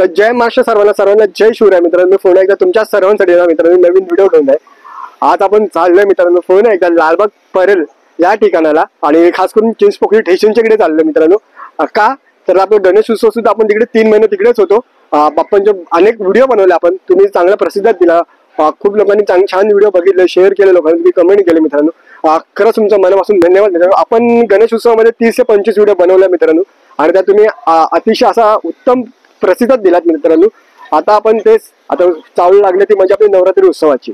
तर जय महाराष्ट्र सर्वांना जय शिवराय मित्रांनो. मी पुन्हा एकदा तुमच्या सर्वांसाठी मित्रांनो नवीन व्हिडिओ घेऊन आहे. आज आपण चाललोय मित्रांनो पुन्हा एकदा लालबाग परेल या ठिकाणाला आणि खास करून चिंचपोकळी स्टेशनच्या इकडे चाललोय मित्रांनो. का तर आपलं गणेश उत्सव सुद्धा आपण तिकडे 3 महिने तिकडेच होतो. बाप्पांचे अनेक व्हिडिओ बनवले आपण, तुम्ही चांगला प्रतिसाद दिला. खूप लोकांनी छान व्हिडिओ बघितले, शेअर केले, लोकांनी तुम्ही कमेंट केले मित्रांनो. खरंच तुमच्या मनापासून धन्यवाद मित्रांनो. आपण गणेश उत्सवामध्ये 30 ते 25 व्हिडिओ बनवले मित्रांनो आणि त्या तुम्ही अतिशय असा उत्तम प्रतिसाद दिलात मित्रांनो. आता आपण तेच आता चालू लागले ती म्हणजे आपली नवरात्री उत्सवाची.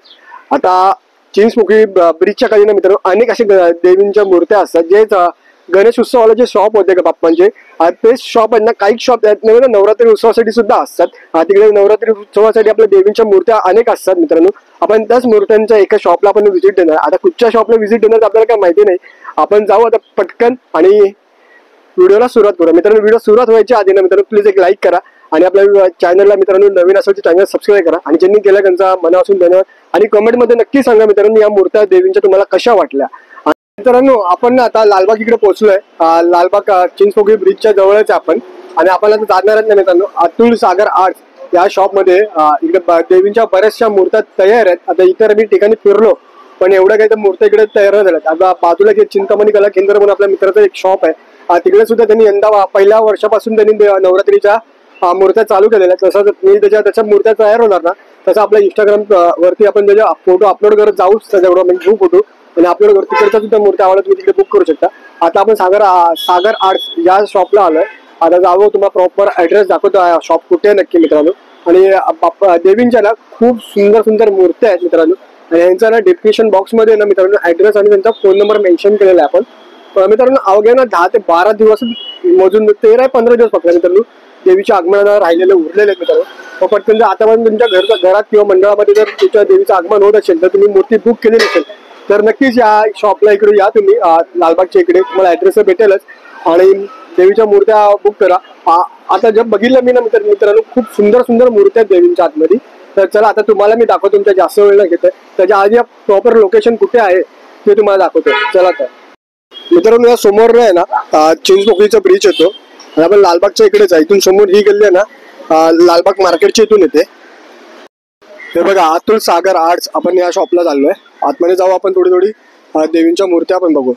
आता चिंचपोकळी ब्रिजच्या खाली ना मित्रांनो अनेक असे देवींच्या मूर्त्या असतात जे गणेश उत्सवाला जे शॉप होते का बाप्पांचे तेच शॉप आहेत ना. काही शॉप आहेत ना नवरात्री उत्सवासाठी सुद्धा असतात. तिकडे नवरात्री उत्सवासाठी आपल्या देवींच्या मूर्त्या अनेक असतात मित्रांनो. आपण त्याच मूर्त्यांच्या एका शॉपला आपण व्हिजिट देणार. आता कुठच्या शॉपला व्हिजिट देणार आपल्याला काय माहिती नाही. आपण जाऊ आता पटकन आणि व्हिडिओला सुरुवात करू मित्रांनो. व्हिडिओ सुरुवात व्हायच्या आधी ना मित्रांनो प्लीज एक लाईक करा आणि आपल्या चॅनलला मित्रांनो नवीन असेल तर चॅनल सबस्क्राईब करा आणि ज्यांनी केलं त्यांचा मनापासून धन्यवाद. आणि कमेंटमध्ये नक्की सांगा मित्रांनो या मूर्त्या देवींच्या तुम्हाला कशा वाटल्या. मित्रांनो आपण ना आता लालबाग इकडे पोहोचलोय. लालबाग चिंचपोकळी ब्रिजच्या जवळच आपण आणि आपण आता जाणार आहेत ना मित्रांनो अतुल सागर आर्ट्स या शॉपमध्ये. इकडे देवींच्या बऱ्याचशा मूर्त्या तयार आहेत. आता इतर मी ठिकाणी फिरलो पण एवढ्या काही तर मूर्त्या इकडे तयार झाल्यात. आता बाजूला चिंतामणी कला केंद्र म्हणून आपल्या मित्राचं एक शॉप आहे. तिकडे सुद्धा त्यांनी यंदा पहिल्या वर्षापासून त्यांनी नवरात्रीच्या मूर्त्या चालू केलेल्या आहेत. तसं मी त्याच्या मूर्त्या तयार होणार ना तसं आपल्या इंस्टाग्राम वरती आपण त्याच्या फोटो अपलोड करत जाऊ. त्याच्याबरोबर म्हणजे घेऊ फोटो आणि अपलोड करू. तिकडच्या सुद्धा मूर्त्या आवडत तुम्ही तिकडे बुक करू शकता. आता आपण सागर आर्ट्स या शॉपला आलोय. आता जावं तुम्हाला प्रॉपर ऍड्रेस दाखवतो शॉप कुठे नक्की मित्रांनो. आणि देवींच्या ना खूप सुंदर मूर्त्या आहेत मित्रांनो. आणि यांचा ना डिस्क्रिप्शन बॉक्समध्ये ना मित्रांनो ऍड्रेस आणि त्यांचा फोन नंबर मेन्शन केलेला आहे आपण. मित्रांनो अवघ्या ना 10 ते 12 दिवस मोजून 13-15 दिवस फक्त मित्रांनो देवीच्या आगमनाला राहिलेले उरलेले आहेत मित्रांनो. पटकन जर आतापर्यंत तुमच्या घरात किंवा मंडळामध्ये जर तुमच्या देवीचं आगमन होत असेल तर तुम्ही मूर्ती बुक केलेली असेल तर नक्कीच या शॉपला इकडे या तुम्ही. लालबागच्या इकडे तुम्हाला ऍड्रेस भेटेलच आणि देवीच्या मूर्त्या बुक करा. आता जर बघितलं मी ना मित्रांनो खूप सुंदर मूर्त्या आहेत देवींच्या आतमध्ये. तर चला आता तुम्हाला मी दाखवतो. तुमच्या जास्त वेळ नाही घेतोय. त्याच्या आधी प्रॉपर लोकेशन कुठे आहे ते तुम्हाला दाखवतो. चला तर मित्रांनो या समोर आहे ना चिंचपोकळीचा ब्रिज येतो आणि आपण लालबागच्या इकडेच आहे. इथून समोर ही गल्ली आहे ना लालबाग मार्केटच्या इथून येते. हे बघा अतुल सागर आर्ट्स आपण या शॉपला चाललोय. आतमध्ये जाऊ आपण थोडी देवींच्या मूर्त्या आपण बघू.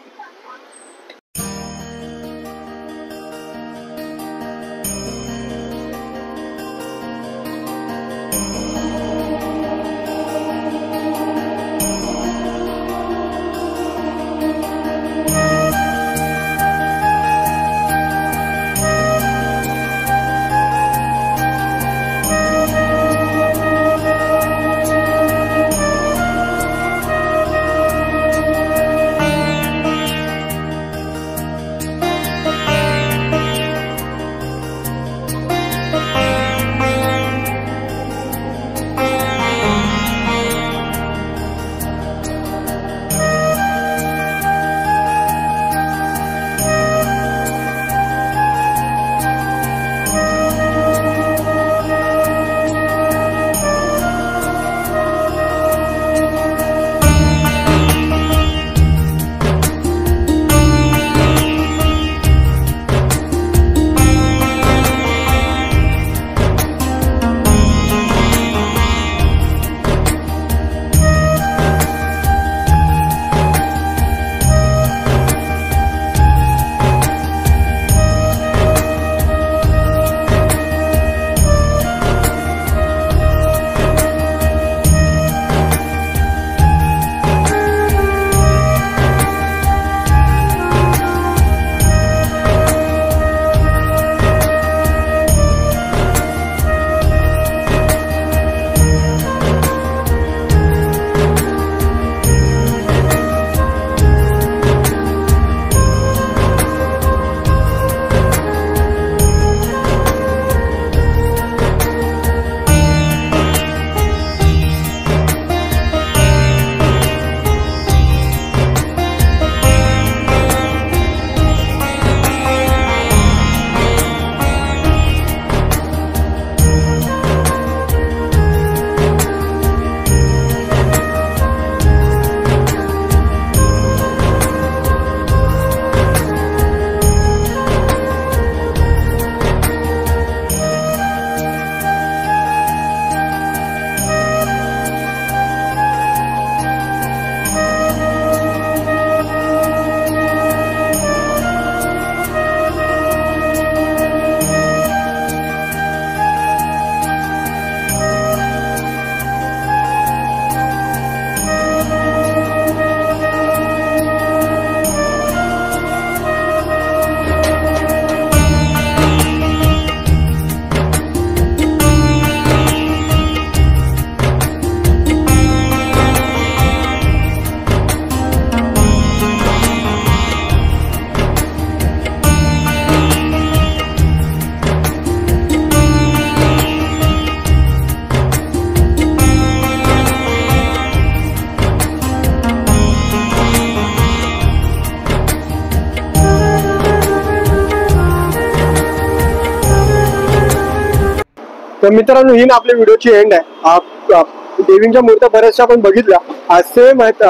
तर मित्रांनो ही ना आपल्या व्हिडिओची एंड आहे. देवींच्या मूर्त्या बऱ्याचशा आपण बघितल्या. आज सेम आहेत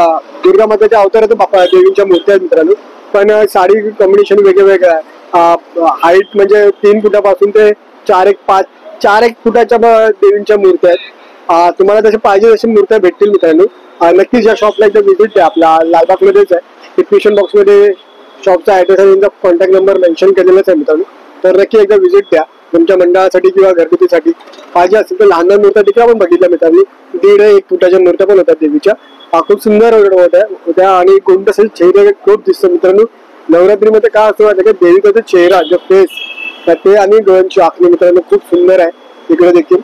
दुर्गा माताच्या अवतारात देवींच्या मूर्त्या आहेत मित्रांनो. पण साडी कॉम्बिनेशन वेगवेगळं आहे. हाईट म्हणजे 3 फुटापासून ते 4 एक फुटाच्या देवींच्या मूर्त्या आहेत. तुम्हाला जसे पाहिजे तशी मूर्त्या भेटतील मित्रांनो. नक्कीच या शॉपला एकदा व्हिजिट द्या. आपल्या लालबागमध्येच आहे. डिस्क्रिप्शन बॉक्समध्ये शॉपचा ऍड्रेस आणि त्यांचा कॉन्टॅक्ट नंबर मेन्शन केलेलाच आहे मित्रांनो. तर नक्की एकदा व्हिजिट द्या. तुमच्या मंडळासाठी किंवा घरगुतीसाठी पाहिजे असेल तर लहान लहान मूर्त्या देखील आपण बघितल्या मित्रांनी. 1.5-1 फुटाच्या मूर्त्या पण होत्या देवीच्या. खूप सुंदर होत्या आणि कोणतं असेल चेहरे खूप दिसतं मित्रांनो. नवरात्रीमध्ये काय असं वाटतं की देवीचा चेहरा जो फेस तर ते आणि डोळ्यांची आखणी मित्रांनो खूप सुंदर आहे इकडे देखील.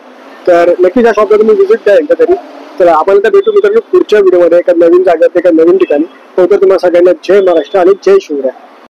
तर नक्कीच या शॉपला तुम्ही व्हिजिट द्या एकदा तरी. तर आपण आता भेटू मित्रांनो पुढच्या व्हिडिओमध्ये एका नवीन जागेत एका नवीन ठिकाणी. तुम्हाला सगळ्यांना जय महाराष्ट्र आणि जय शिवराय.